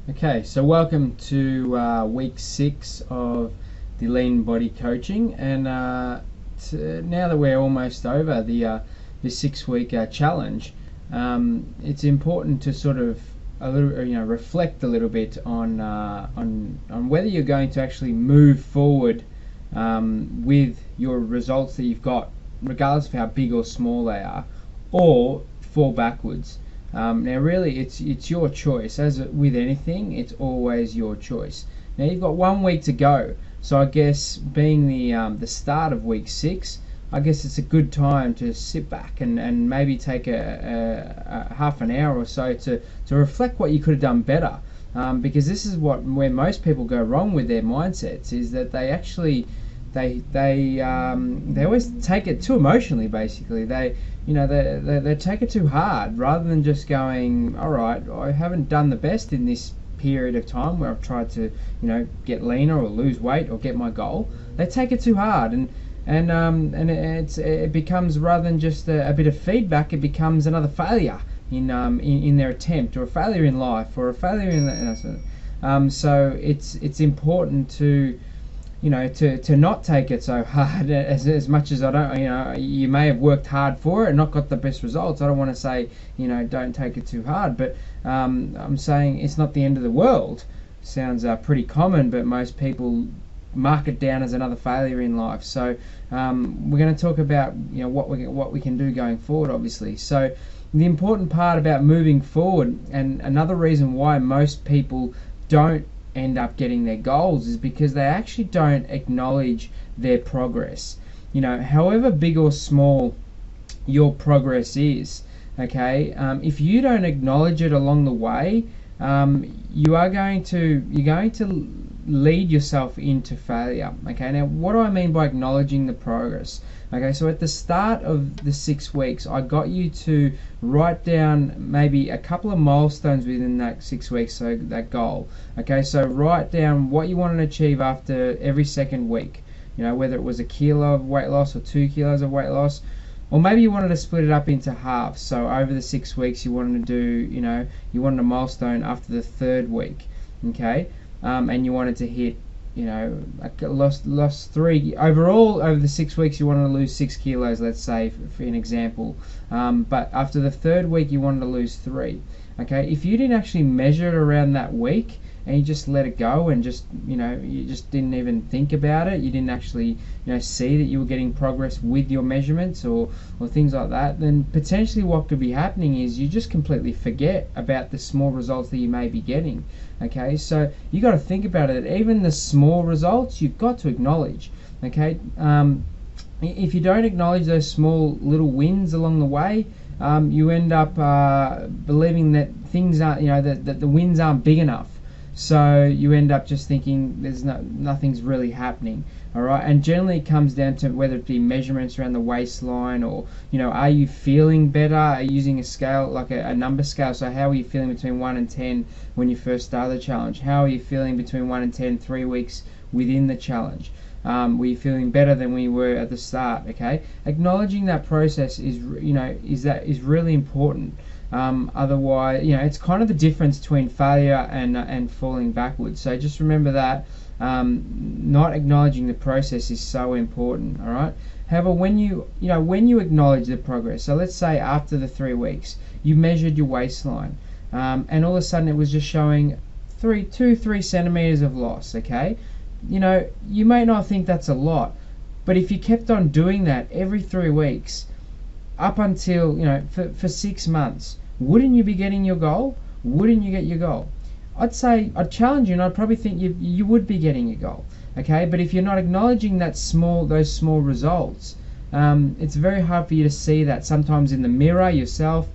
Okay, so welcome to week 6 of the Lean Body Coaching, and now that we're almost over the 6 week challenge, it's important to sort of reflect a little bit on whether you're going to actually move forward with your results that you've got, regardless of how big or small they are, or fall backwards. Now really it's your choice. As with anything, it's always your choice. Now you've got 1 week to go, so I guess being the start of week 6, I guess it's a good time to sit back and maybe take a half an hour or so to reflect what you could have done better, because this is where most people go wrong with their mindsets, is that they actually they always take it too emotionally. Basically, they take it too hard, rather than just going, all right, I haven't done the best in this period of time where I've tried to get leaner or lose weight or get my goal. They take it too hard, and it becomes, rather than just a bit of feedback, it becomes another failure in their attempt, or a failure in life, or a failure so it's important to not take it so hard, as much as I don't, you may have worked hard for it and not got the best results. I don't want to say, don't take it too hard, but I'm saying it's not the end of the world. Sounds pretty common, but most people mark it down as another failure in life. So we're going to talk about what we can do going forward, obviously. So the important part about moving forward, and another reason why most people don't end up getting their goals, is because they actually don't acknowledge their progress. However big or small your progress is, okay, if you don't acknowledge it along the way, you're going to lead yourself into failure. Okay, now what do I mean by acknowledging the progress? Okay, so at the start of the 6 weeks, I got you to write down maybe a couple of milestones within that 6 weeks, so that goal. Okay, so write down what you want to achieve after every second week. Whether it was a kilo of weight loss or 2 kilos of weight loss, or maybe you wanted to split it up into halves. So over the 6 weeks, you wanted to do, you wanted a milestone after the 3rd week. Okay, and you wanted to hit, lost 3 overall over the 6 weeks. You wanted to lose 6 kilos, let's say, for an example, but after the 3rd week you wanted to lose 3. Okay, if you didn't actually measure it around that week, and you just let it go, and just you just didn't even think about it, you didn't actually see that you were getting progress with your measurements or things like that, then potentially what could be happening is you just completely forget about the small results that you may be getting. Okay, so you got to think about it. Even the small results, you've got to acknowledge. Okay, if you don't acknowledge those small little wins along the way, you end up believing that things aren't, that the wins aren't big enough. So you end up just thinking nothing's really happening. All right, and generally it comes down to whether it be measurements around the waistline, or are you feeling better? Are you using a scale, like a number scale? So how are you feeling between 1 and 10 when you first started the challenge? How are you feeling between 1 and 10 3 weeks within the challenge? Were you feeling better than we were at the start? Okay, acknowledging that process is really important. Otherwise, it's kind of the difference between failure and falling backwards. So just remember that not acknowledging the process is so important. All right. However, when you acknowledge the progress, so let's say after the 3 weeks you measured your waistline, and all of a sudden it was just showing 3 centimeters of loss. Okay, you may not think that's a lot, but if you kept on doing that every 3 weeks, up until for 6 months, wouldn't you be getting your goal? Wouldn't you get your goal? I'd challenge you, and I'd probably think you would be getting your goal. Okay, but if you're not acknowledging those small results, it's very hard for you to see that sometimes in the mirror yourself.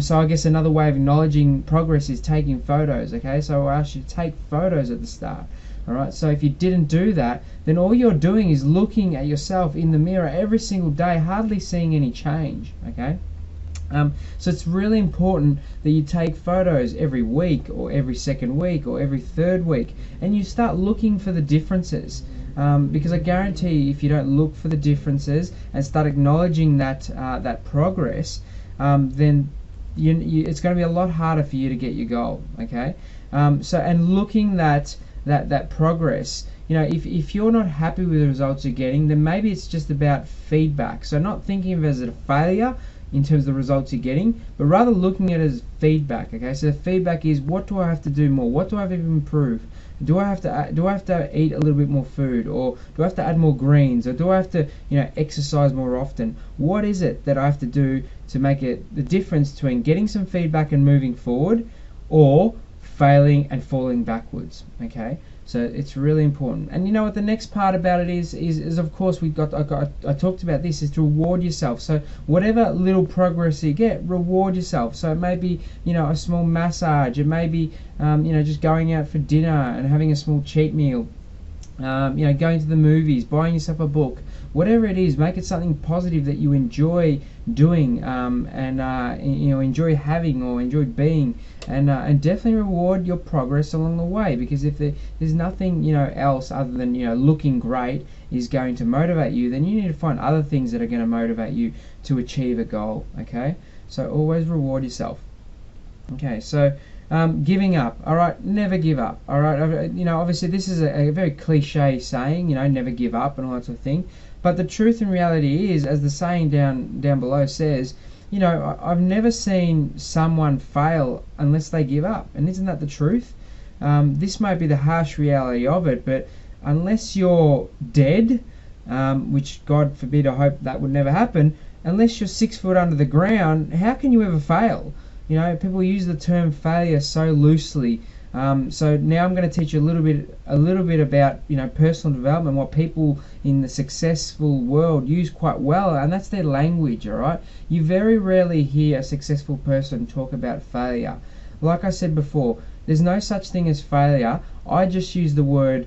So I guess another way of acknowledging progress is taking photos. Okay, so I asked you to take photos at the start. Alright, so if you didn't do that, then all you're doing is looking at yourself in the mirror every single day, hardly seeing any change. Okay, so it's really important that you take photos every week, or every second week, or every 3rd week, and you start looking for the differences. Because I guarantee if you don't look for the differences and start acknowledging that progress, then it's going to be a lot harder for you to get your goal. Okay, so and looking that progress. If you're not happy with the results you're getting, then maybe it's just about feedback. So not thinking of it as a failure in terms of the results you're getting, but rather looking at it as feedback. Okay, so the feedback is, what do I have to do more? What do I have to improve? Do I have to eat a little bit more food, or do I have to add more greens, or do I have to exercise more often? What is it that I have to do to make it the difference between getting some feedback and moving forward, or failing and falling backwards? Okay, so it's really important. And you know what the next part about it is of course I talked about this, is to reward yourself. So whatever little progress you get, reward yourself. So it may be a small massage, it may be just going out for dinner and having a small cheat meal, going to the movies, buying yourself a book, whatever it is. Make it something positive that you enjoy doing, and enjoy having or enjoy being, and definitely reward your progress along the way. Because if there's nothing else other than looking great is going to motivate you, then you need to find other things that are going to motivate you to achieve a goal. Okay, so always reward yourself. Okay, so giving up. All right, never give up. All right, obviously this is a very cliche saying, never give up and all that sort of thing. But the truth and reality is, as the saying down below says, I've never seen someone fail unless they give up. And isn't that the truth? This might be the harsh reality of it, but unless you're dead, which God forbid, I hope that would never happen, unless you're 6 foot under the ground, how can you ever fail? People use the term failure so loosely. So now I'm going to teach you a little bit about personal development, what people in the successful world use quite well, and that's their language. All right, you very rarely hear a successful person talk about failure. Like I said before, there's no such thing as failure. I just use the word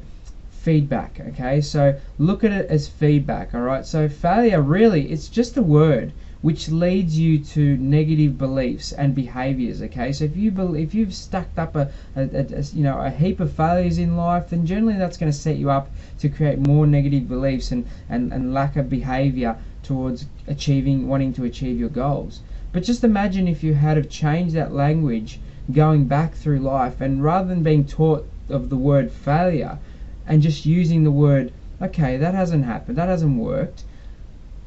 feedback. Okay, so look at it as feedback. All right, so failure, really, it's just a word which leads you to negative beliefs and behaviors. Okay, so if you've stacked up a heap of failures in life, then generally that's going to set you up to create more negative beliefs and lack of behavior towards wanting to achieve your goals. But just imagine if you had have changed that language going back through life, and rather than being taught of the word failure and just using the word, okay, that hasn't happened, that hasn't worked,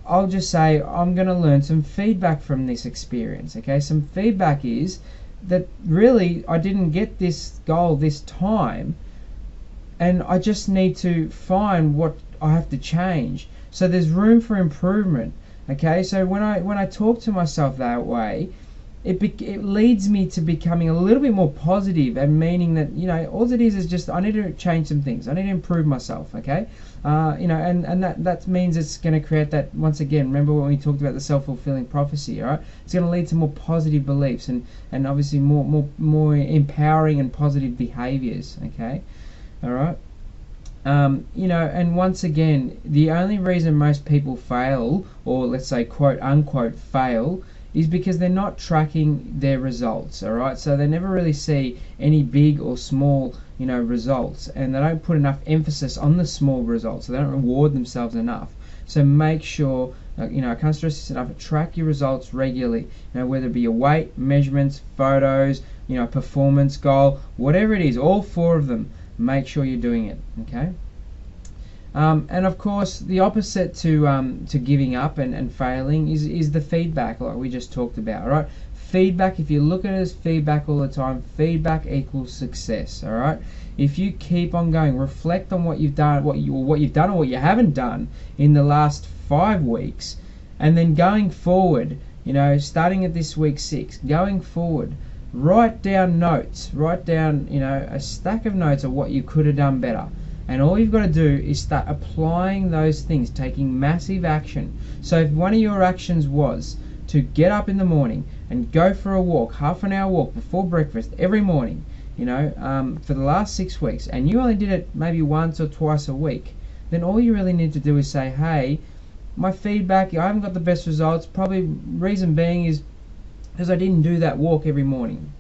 I'll just say, I'm going to learn some feedback from this experience. Okay, some feedback is that really I didn't get this goal this time, and I just need to find what I have to change. So there's room for improvement. Okay, so when I talk to myself that way, it leads me to becoming a little bit more positive, and meaning that all it is just I need to change some things, I need to improve myself. Okay, and that means it's going to create that, once again, remember when we talked about the self-fulfilling prophecy. All right, it's going to lead to more positive beliefs and obviously more empowering and positive behaviors. Okay, all right. And once again, the only reason most people fail, or let's say quote unquote fail, is because they're not tracking their results. All right, so they never really see any big or small results, and they don't put enough emphasis on the small results, so they don't reward themselves enough. So make sure, I can't stress this enough, track your results regularly, whether it be your weight measurements, photos, performance goal, whatever it is, all 4 of them, make sure you're doing it. Okay. And of course, the opposite to giving up and failing is the feedback, like we just talked about. All right, feedback. If you look at it as feedback all the time, feedback equals success. All right. If you keep on going, reflect on what you've done, what you've done or what you haven't done in the last 5 weeks, and then going forward, starting at this week 6, going forward, write down notes. Write down, a stack of notes of what you could have done better. And all you've got to do is start applying those things, taking massive action. So if one of your actions was to get up in the morning and go for a walk, half an hour walk before breakfast every morning, for the last 6 weeks, and you only did it maybe once or twice a week, then all you really need to do is say, hey, my feedback, I haven't got the best results, probably reason being is because I didn't do that walk every morning.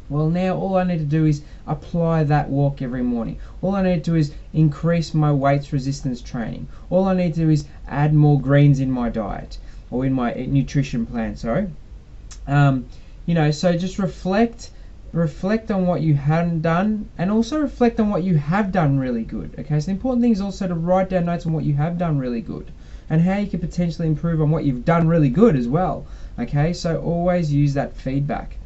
Well, now all I need to do is apply that walk every morning. All I need to do is increase my weights resistance training. All I need to do is add more greens in my diet, or in my nutrition plan, sorry. So just reflect on what you hadn't done, and also reflect on what you have done really good. Okay, so the important thing is also to write down notes on what you have done really good and how you could potentially improve on what you've done really good as well. Okay, so always use that feedback.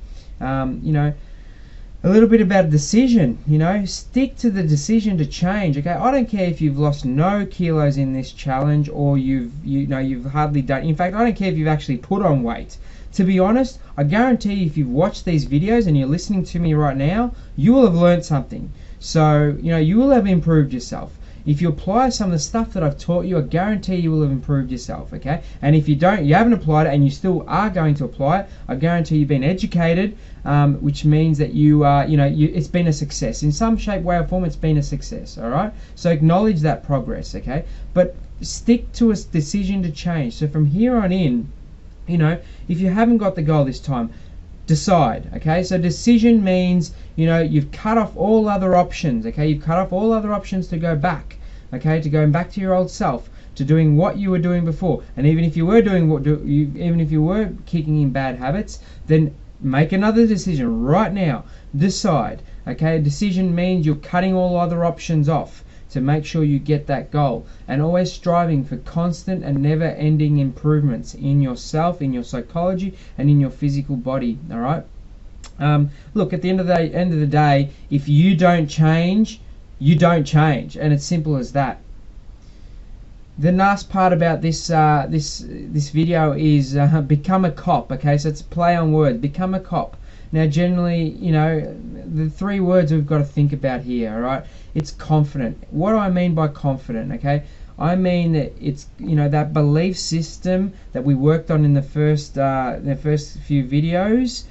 A little bit about decision. Stick to the decision to change. Okay, I don't care if you've lost no kilos in this challenge, or you've hardly done. In fact, I don't care if you've actually put on weight. To be honest, I guarantee you, if you've watched these videos and you're listening to me right now, you will have learned something. So you will have improved yourself. If you apply some of the stuff that I've taught you, I guarantee you will have improved yourself, okay? And if you haven't applied it, and you still are going to apply it, I guarantee you've been educated, which means that it's been a success. In some shape, way, or form, it's been a success, all right? So acknowledge that progress, okay? But stick to a decision to change. So from here on in, if you haven't got the goal this time, decide. Okay, so decision means you've cut off all other options. Okay, you've cut off all other options to go back. Okay, to going back to your old self, to doing what you were doing before. And even if you were even if you were kicking in bad habits, then make another decision right now. Decide. Okay, decision means you're cutting all other options off to make sure you get that goal, and always striving for constant and never-ending improvements in yourself, in your psychology, and in your physical body. All right. Look, at the end of the day, if you don't change, you don't change, and it's simple as that. The last part about this video is become a cop. Okay, so it's a play on words. Become a cop. Now, generally, the three words we've got to think about here, all right? It's confident. What do I mean by confident, okay? I mean that it's, that belief system that we worked on in the first few videos.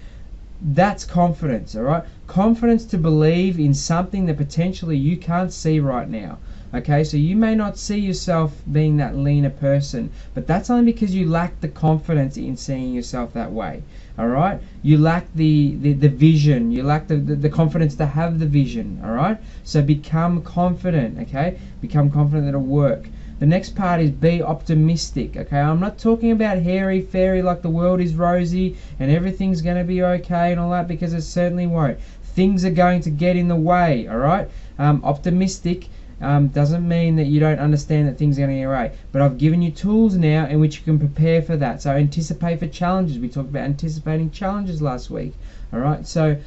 That's confidence, all right? Confidence to believe in something that potentially you can't see right now. Okay, so you may not see yourself being that leaner person, but that's only because you lack the confidence in seeing yourself that way. All right, you lack the vision, you lack the confidence to have the vision. All right, so become confident. Okay, become confident that it'll work. The next part is be optimistic. Okay, I'm not talking about hairy fairy like the world is rosy and everything's going to be okay and all that, because it certainly won't. Things are going to get in the way. All right, optimistic doesn't mean that you don't understand that things are going to get right, but I've given you tools now in which you can prepare for that. So anticipate for challenges. We talked about anticipating challenges last week. All right, so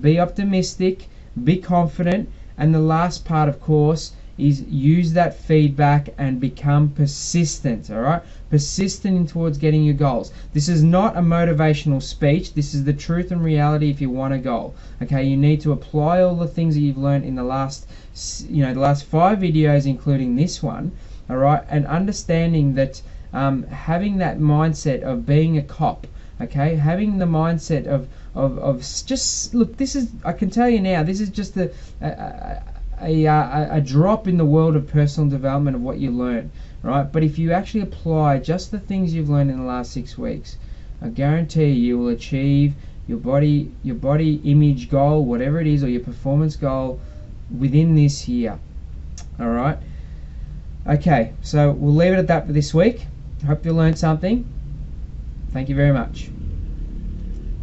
be optimistic, be confident, and the last part, of course, is use that feedback and become persistent. All right, persistent towards getting your goals. This is not a motivational speech. This is the truth and reality. If you want a goal, okay, you need to apply all the things that you've learned in the last 5 videos, including this one. All right, and understanding that having that mindset of being a cop. Okay, having the mindset of just look. This is, I can tell you now, this is just a drop in the world of personal development of what you learn, right? But if you actually apply just the things you've learned in the last 6 weeks, I guarantee you will achieve your body image goal, whatever it is, or your performance goal within this year. All right. Okay, so we'll leave it at that for this week. Hope you learned something. Thank you very much.